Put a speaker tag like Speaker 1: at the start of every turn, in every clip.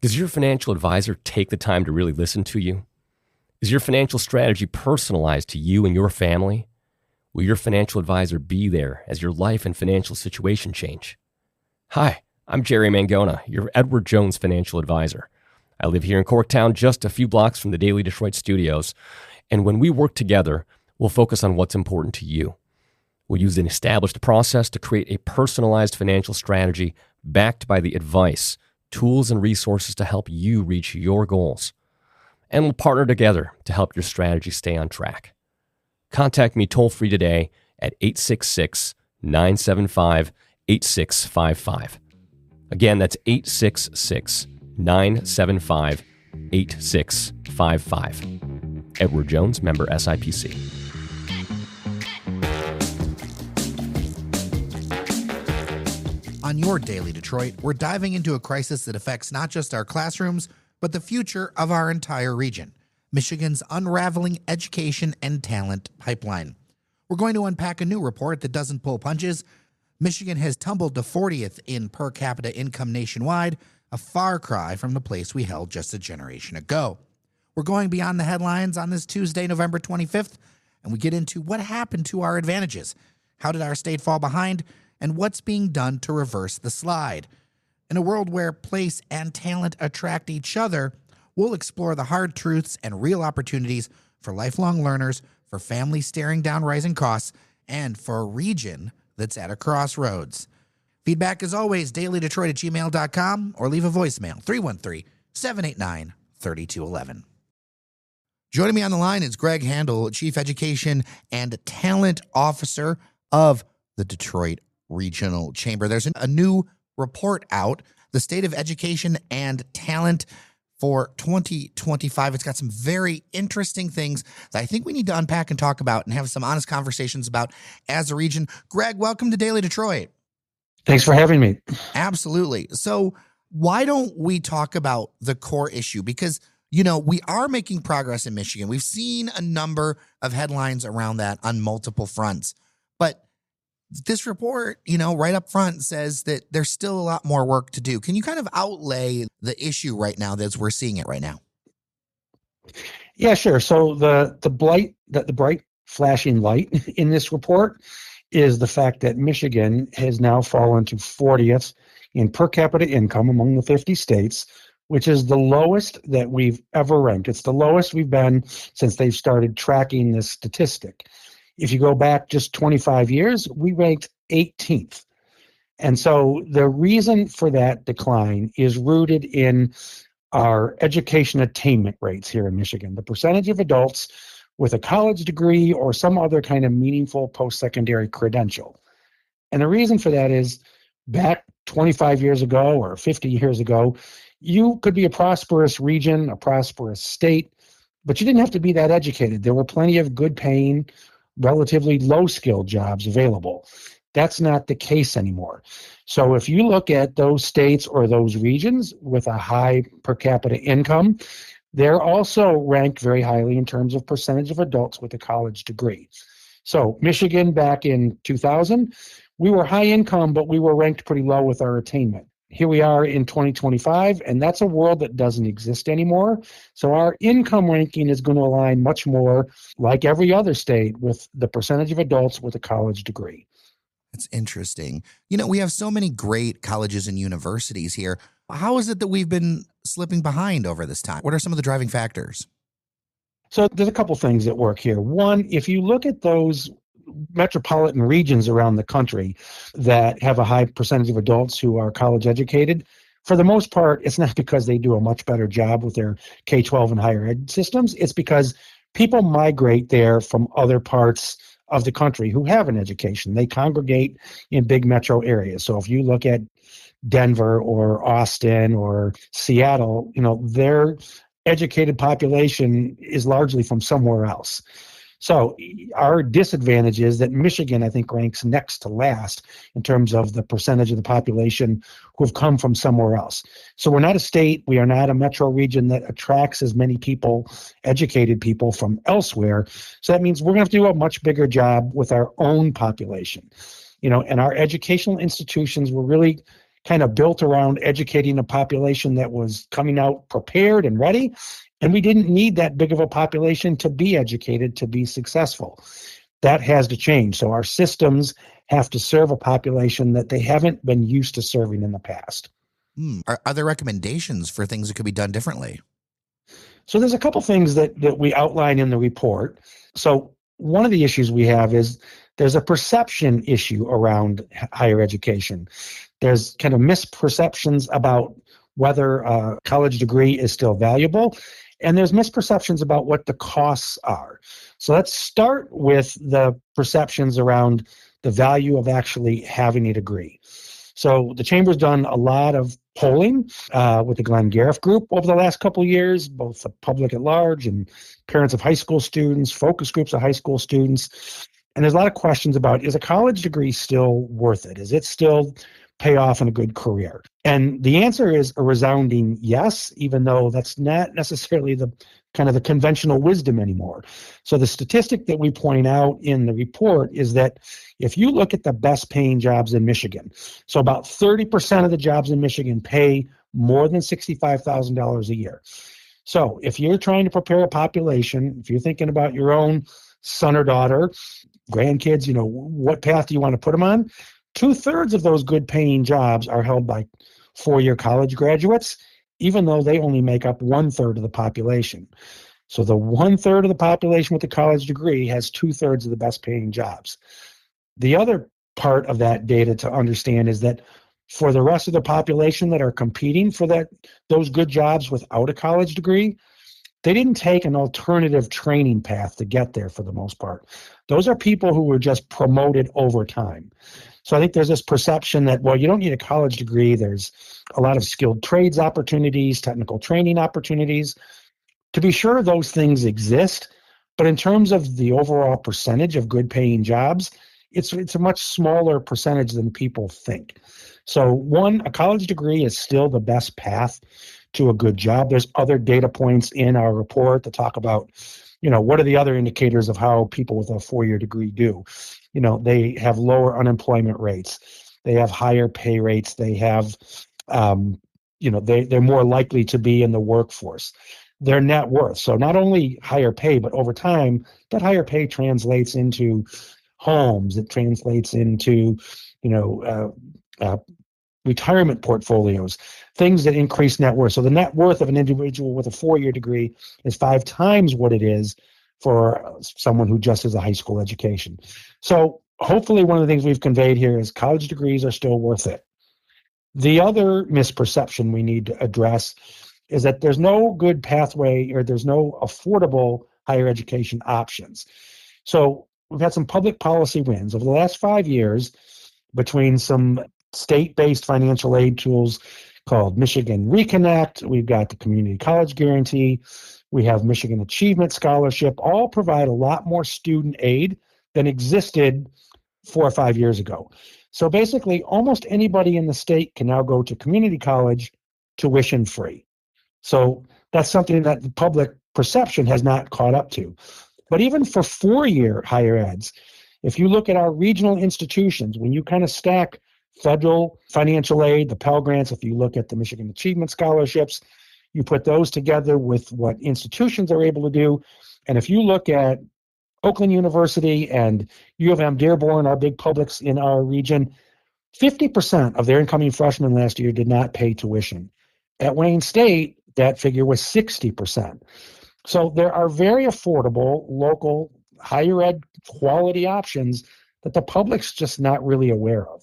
Speaker 1: Does your financial advisor take the time to really listen to you? Is your financial strategy personalized to you and your family? Will your financial advisor be there as your life and financial situation change? Hi, I'm Jerry Mangona, your Edward Jones financial advisor. I live here in Corktown, just a few blocks from the Daily Detroit studios, and when we work together, we'll focus on what's important to you. We'll use an established process to create a personalized financial strategy backed by the advice, tools, and resources to help you reach your goals. And we'll partner together to help your strategy stay on track. Contact me toll-free today at 866-975-8655. Again, that's 866-975-8655. Edward Jones, member SIPC.
Speaker 2: On your Daily Detroit, we're diving into a crisis that affects not just our classrooms, but the future of our entire region, Michigan's unraveling education and talent pipeline. We're going to unpack a new report that doesn't pull punches. Michigan has tumbled to 40th in per capita income nationwide, a far cry from the place we held just a generation ago. We're going beyond the headlines on this Tuesday, November 25th, and we get into what happened to our advantages. How did our state fall behind? And what's being done to reverse the slide. In a world where place and talent attract each other, we'll explore the hard truths and real opportunities for lifelong learners, for families staring down rising costs, and for a region that's at a crossroads. Feedback, as always, dailydetroit@gmail.com or leave a voicemail, 313-789-3211. Joining me on the line is Greg Handel, Chief Education and Talent Officer of the Detroit Regional Chamber. There's a new report out, the State of Education and Talent for 2025. It's got some very interesting things that I think we need to unpack and talk about and have some honest conversations about as a region. Greg, welcome to Daily Detroit.
Speaker 3: Thanks for having me.
Speaker 2: Absolutely. So why don't we talk about the core issue? Because, you know, we are making progress in Michigan. We've seen a number of headlines around that on multiple fronts. But this report, you know, right up front says that there's still a lot more work to do. Can you kind of outlay the issue right now as we're seeing it right now?
Speaker 3: Yeah, sure. So the bright flashing light in this report is the fact that Michigan has now fallen to 40th in per capita income among the 50 states, which is the lowest that we've ever ranked. It's the lowest we've been since they've started tracking this statistic. If you go back just 25 years, we ranked 18th. And so the reason for that decline is rooted in our education attainment rates here in Michigan. The percentage of adults with a college degree or some other kind of meaningful post-secondary credential. And the reason for that is back 25 years ago or 50 years ago, you could be a prosperous region, a prosperous state, but you didn't have to be that educated. There were plenty of good paying, relatively low-skilled jobs available. That's not the case anymore. So if you look at those states or those regions with a high per capita income, they're also ranked very highly in terms of percentage of adults with a college degree. So Michigan back in 2000, we were high income, but we were ranked pretty low with our attainment. Here we are in 2025, and that's a world that doesn't exist anymore. So our income ranking is going to align much more, like every other state, with the percentage of adults with a college degree.
Speaker 2: It's interesting. You know, we have so many great colleges and universities here. How is it that we've been slipping behind over this time? What are some of the driving factors?
Speaker 3: So there's a couple things that work here. One, if you look at those metropolitan regions around the country that have a high percentage of adults who are college educated, for the most part, it's not because they do a much better job with their K-12 and higher ed systems. It's because people migrate there from other parts of the country who have an education. They congregate in big metro areas. So if you look at Denver or Austin or Seattle, you know, their educated population is largely from somewhere else. So our disadvantage is that Michigan, I think, ranks next to last in terms of the percentage of the population who have come from somewhere else. So we're not a state, we are not a metro region that attracts as many people, educated people from elsewhere. So that means we're going to have to do a much bigger job with our own population. You know, and our educational institutions were really kind of built around educating a population that was coming out prepared and ready. And we didn't need that big of a population to be educated, to be successful. That has to change. So our systems have to serve a population that they haven't been used to serving in the past.
Speaker 2: Are there recommendations for things that could be done differently?
Speaker 3: So there's a couple things that we outline in the report. So one of the issues we have is there's a perception issue around higher education. There's kind of misperceptions about whether a college degree is still valuable, and there's misperceptions about what the costs are. So let's start with the perceptions around the value of actually having a degree. So the Chamber's done a lot of polling with the Glenn Gariff Group over the last couple of years, both the public at large and parents of high school students, focus groups of high school students. And there's a lot of questions about, is a college degree still worth it? Is it still pay off in a good career? And the answer is a resounding yes, even though that's not necessarily the kind of the conventional wisdom anymore. So the statistic that we point out in the report is that if you look at the best paying jobs in Michigan, so about 30% of the jobs in Michigan pay more than $65,000 a year. So if you're trying to prepare a population, if you're thinking about your own son or daughter, grandkids, what path do you want to put them on? 2/3 of those good paying jobs are held by four-year college graduates, even though they only make up 1/3 of the population. So the 1/3 of the population with a college degree has 2/3 of the best paying jobs. The other part of that data to understand is that for the rest of the population that are competing for those good jobs without a college degree, they didn't take an alternative training path to get there for the most part. Those are people who were just promoted over time. So I think there's this perception that, well, you don't need a college degree. There's a lot of skilled trades opportunities, technical training opportunities. To be sure, those things exist. But in terms of the overall percentage of good paying jobs, it's a much smaller percentage than people think. So one, a college degree is still the best path to a good job. There's other data points in our report that talk about, what are the other indicators of how people with a four-year degree do? They have lower unemployment rates. They have higher pay rates. They have, they're more likely to be in the workforce. Their net worth. So not only higher pay, but over time, that higher pay translates into homes. It translates into, retirement portfolios, things that increase net worth. So the net worth of an individual with a four-year degree is 5 times what it is for someone who just has a high school education. So hopefully one of the things we've conveyed here is college degrees are still worth it. The other misperception we need to address is that there's no good pathway or there's no affordable higher education options. So we've had some public policy wins over the last 5 years between some state-based financial aid tools called Michigan Reconnect. We've got the Community College Guarantee. We have Michigan Achievement Scholarship. All provide a lot more student aid than existed 4 or 5 years ago. So basically, almost anybody in the state can now go to community college tuition free. So that's something that the public perception has not caught up to. But even for four-year higher eds, if you look at our regional institutions, when you kind of stack federal financial aid, the Pell Grants, if you look at the Michigan Achievement Scholarships, you put those together with what institutions are able to do. And if you look at Oakland University and U of M Dearborn, our big publics in our region, 50% of their incoming freshmen last year did not pay tuition. At Wayne State, that figure was 60%. So there are very affordable, local, higher ed quality options that the public's just not really aware of.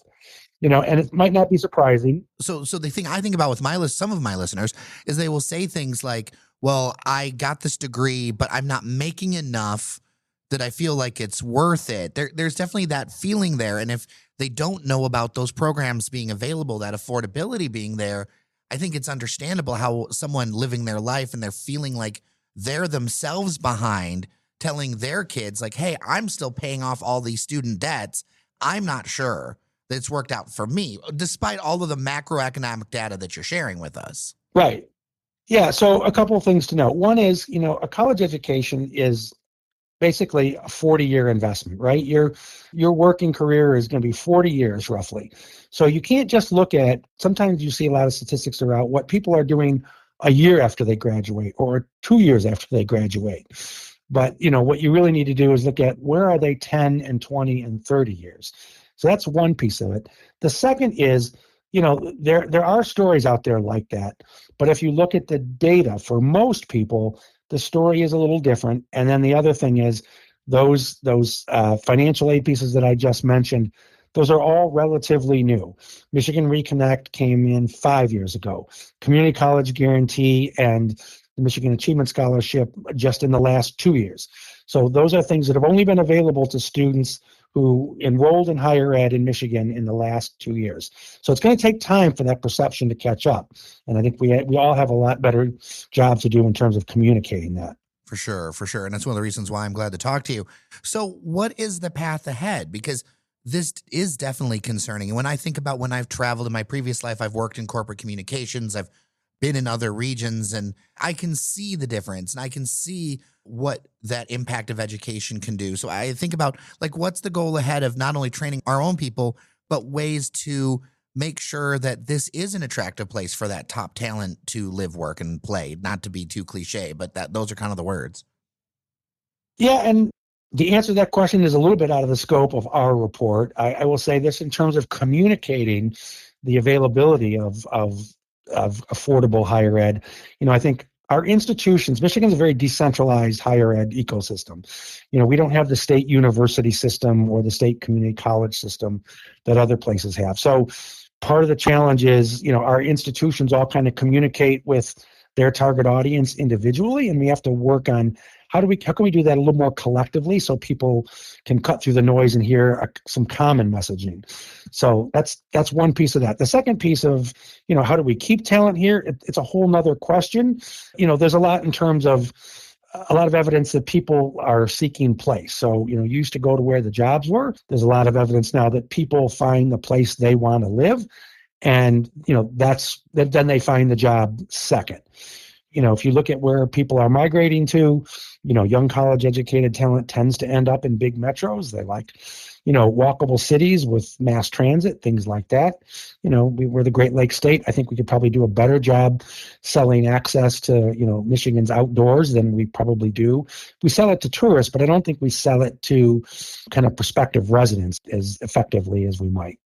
Speaker 3: And it might not be surprising.
Speaker 2: So the thing I think about with some of my listeners is they will say things like, well, I got this degree, but I'm not making enough that I feel like it's worth it. There's definitely that feeling there. And if they don't know about those programs being available, that affordability being there, I think it's understandable how someone living their life and they're feeling like they're themselves behind, telling their kids like, hey, I'm still paying off all these student debts. I'm not sure that it's worked out for me, despite all of the macroeconomic data that you're sharing with us.
Speaker 3: Right. Yeah. So a couple of things to note. One is, a college education is basically a 40-year investment, right? Your working career is going to be 40 years roughly. So you can't just look at, sometimes you see a lot of statistics around what people are doing a year after they graduate or 2 years after they graduate. But what you really need to do is look at where are they 10 and 20 and 30 years. So that's one piece of it. The second is, there are stories out there like that. But if you look at the data, for most people, the story is a little different. And then the other thing is those financial aid pieces that I just mentioned, those are all relatively new. Michigan Reconnect came in 5 years ago. Community College Guarantee and the Michigan Achievement Scholarship just in the last 2 years. So those are things that have only been available to students who enrolled in higher ed in Michigan in the last 2 years. So it's going to take time for that perception to catch up. And I think we all have a lot better job to do in terms of communicating that.
Speaker 2: For sure, for sure. And that's one of the reasons why I'm glad to talk to you. So what is the path ahead? Because this is definitely concerning. And when I think about when I've traveled in my previous life, I've worked in corporate communications, I've been in other regions, and I can see the difference and I can see what that impact of education can do. So I think about, like, what's the goal ahead of not only training our own people, but ways to make sure that this is an attractive place for that top talent to live, work, and play. Not to be too cliche, but those are kind of the words.
Speaker 3: Yeah, and the answer to that question is a little bit out of the scope of our report. I will say this in terms of communicating the availability of affordable higher ed. I think our institutions, Michigan's a very decentralized higher ed ecosystem. We don't have the state university system or the state community college system that other places have. So part of the challenge is, our institutions all kind of communicate with their target audience individually, and we have to work on how can we do that a little more collectively so people can cut through the noise and hear some common messaging. So that's one piece of that. The second piece of, how do we keep talent here? It's a whole nother question. There's a lot in terms of a lot of evidence that people are seeking place. So, you used to go to where the jobs were. There's a lot of evidence now that people find the place they want to live. And, then they find the job second. If you look at where people are migrating to, young college educated talent tends to end up in big metros. They like, walkable cities with mass transit, things like that. We're the Great Lakes state. I think we could probably do a better job selling access to, Michigan's outdoors than we probably do. We sell it to tourists, but I don't think we sell it to kind of prospective residents as effectively as we might.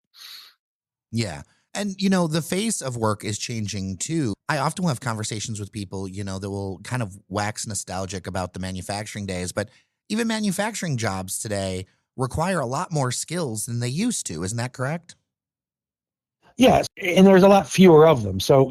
Speaker 2: Yeah. And, the face of work is changing too. I often will have conversations with people, that will kind of wax nostalgic about the manufacturing days, but even manufacturing jobs today require a lot more skills than they used to. Isn't that correct?
Speaker 3: Yes, and there's a lot fewer of them. So,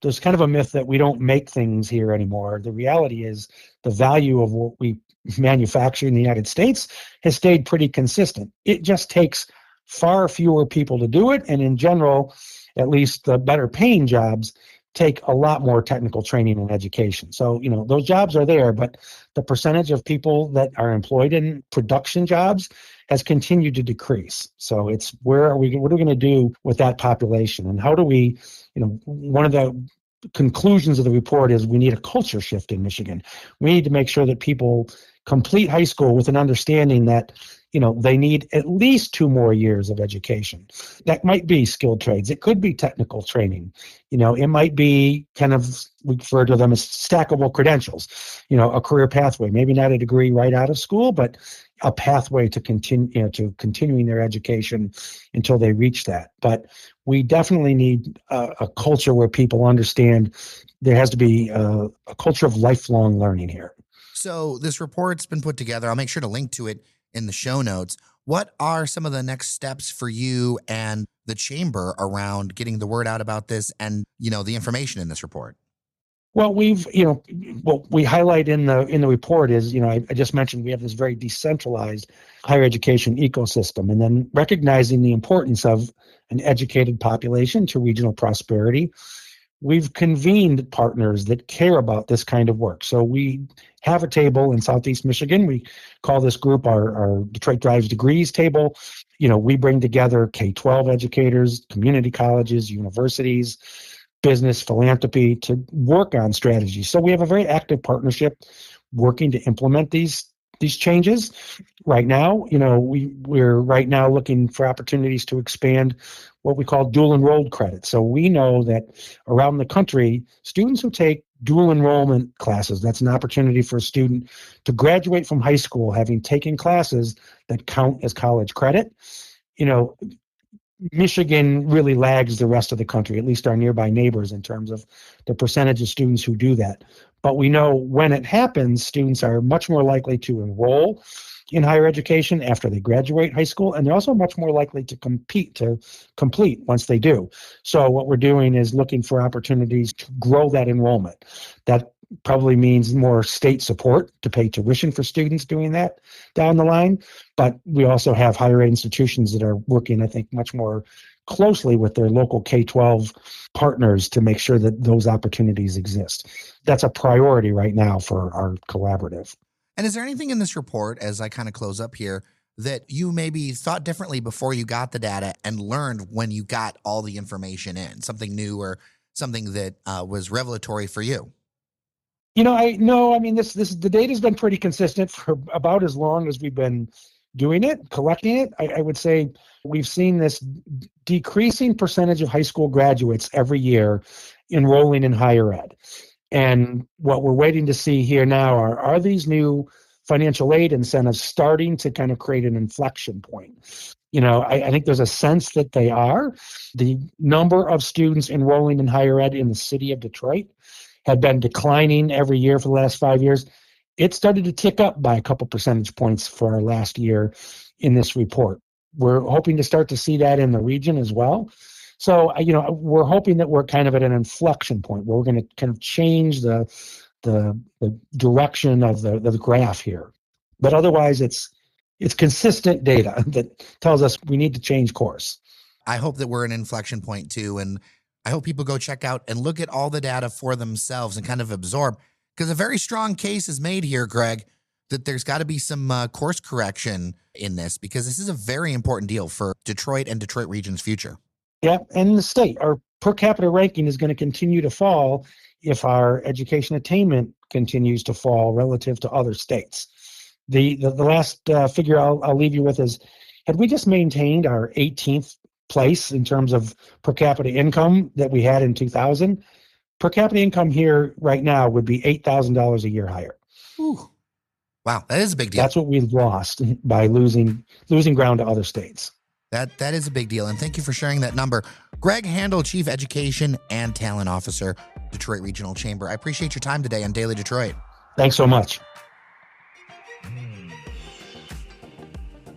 Speaker 3: there's kind of a myth that we don't make things here anymore. The reality is the value of what we manufacture in the United States has stayed pretty consistent. It just takes far fewer people to do it. And in general, at least the better paying jobs take a lot more technical training and education. So, those jobs are there, but the percentage of people that are employed in production jobs has continued to decrease. So it's what are we going to do with that population? And how do we, one of the conclusions of the report is we need a culture shift in Michigan. We need to make sure that people complete high school with an understanding that they need at least 2 more years of education. That might be skilled trades. It could be technical training. It might be kind of, we refer to them as stackable credentials, a career pathway, maybe not a degree right out of school, but a pathway to continue, to continuing their education until they reach that. But we definitely need a culture where people understand there has to be a culture of lifelong learning here.
Speaker 2: So this report's been put together. I'll make sure to link to it in the show notes. What are some of the next steps for you and the chamber around getting the word out about this and, the information in this report?
Speaker 3: Well, what we highlight in the report is, I just mentioned we have this very decentralized higher education ecosystem, and then recognizing the importance of an educated population to regional prosperity. We've convened partners that care about this kind of work. So we have a table in Southeast Michigan. We call this group our Detroit Drives Degrees table. We bring together K-12 educators, community colleges, universities, business, philanthropy to work on strategies. So we have a very active partnership working to implement these these changes. Right now, we're right now looking for opportunities to expand what we call dual enrolled credit. So we know that around the country, students who take dual enrollment classes, that's an opportunity for a student to graduate from high school having taken classes that count as college credit. Michigan really lags the rest of the country, at least our nearby neighbors, in terms of the percentage of students who do that. But we know when it happens, students are much more likely to enroll in higher education after they graduate high school, and they're also much more likely to complete once they do. So what we're doing is looking for opportunities to grow that enrollment. That probably means more state support to pay tuition for students doing that down the line. But we also have higher ed institutions that are working, I think, much more closely with their local K-12 partners to make sure that those opportunities exist. That's a priority right now for our collaborative.
Speaker 2: And is there anything in this report, as I kind of close up here, that you maybe thought differently before you got the data and learned when you got all the information in? Something new or something that was revelatory for you?
Speaker 3: The data's been pretty consistent for about as long as we've been doing it, collecting it. I would say we've seen this decreasing percentage of high school graduates every year enrolling in higher ed. And what we're waiting to see here now are these new financial aid incentives starting to kind of create an inflection point. I think there's a sense that they are. The number of students enrolling in higher ed in the city of Detroit had been declining every year for the last 5 years. It started to tick up by a couple percentage points for our last year in this report. We're hoping to start to see that in the region as well. So, we're hoping that we're kind of at an inflection point where we're going to kind of change the direction of the graph here. But otherwise, it's consistent data that tells us we need to change course.
Speaker 2: I hope that we're an inflection point too. And I hope people go check out and look at all the data for themselves and kind of absorb, because a very strong case is made here, Greg, that there's got to be some course correction in this, because this is a very important deal for Detroit and Detroit region's future.
Speaker 3: Yeah, and the state, our per capita ranking is going to continue to fall if our education attainment continues to fall relative to other states. The last figure I'll leave you with is, had we just maintained our 18th place in terms of per capita income that we had in 2000, per capita income here right now would be $8,000 a year higher.
Speaker 2: Ooh. Wow, that is a big deal.
Speaker 3: That's what we've lost by losing ground to other states.
Speaker 2: That is a big deal, and thank you for sharing that number. Greg Handel, Chief Education and Talent Officer, Detroit Regional Chamber. I appreciate your time today on Daily Detroit.
Speaker 3: Thanks so much.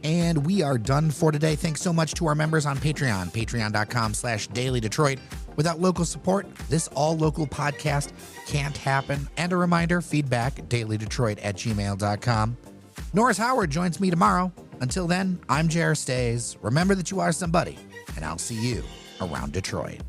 Speaker 2: And we are done for today. Thanks so much to our members on Patreon, patreon.com/dailydetroit. Without local support, this all-local podcast can't happen. And a reminder, feedback, dailydetroit@gmail.com. Norris Howard joins me tomorrow. Until then, I'm Jer Stays. Remember that you are somebody, and I'll see you around Detroit.